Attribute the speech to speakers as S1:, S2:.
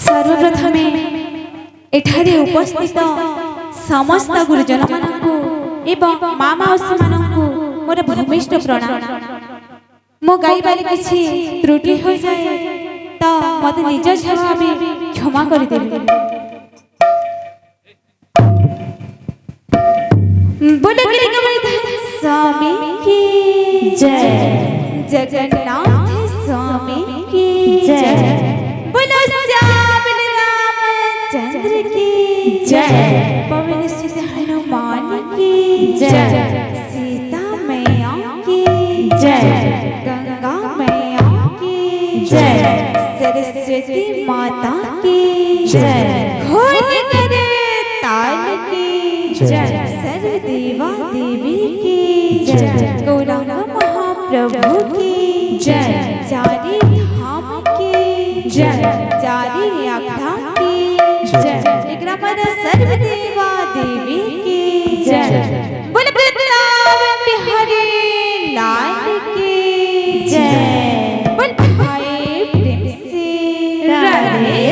S1: सर्वप्रथमे एठारे उपस्थित समस्त गुरुजन मानकु एवं माँ मौसी मानकु मोर भूमिष्ठ प्रणाम। मो गाइबारे किछि त्रुटि हो जाए तो मते निज भावे क्षमा कर देबे। बोलो गिरिगोवर्धन स्वामी की जय, जगन्नाथ स्वामी की जय, बोलो श्याम रामचंद्र की जय, पवन सुत हनुमान की जय, सीता मैया की जय, गंगा मैया की जय, सरस्वती माता की जय, खोल करे ताल की जय, सर्वदेवा देवी की जय, गौरांग महाप्रभु की जय, चारी धाम की जय, चारी आख्या की जय, एकरा पर सर्वदेवा देवी की जय, बोल वृंदावन बिहारी लाल की जय, बोल भाई प्रेम से राधे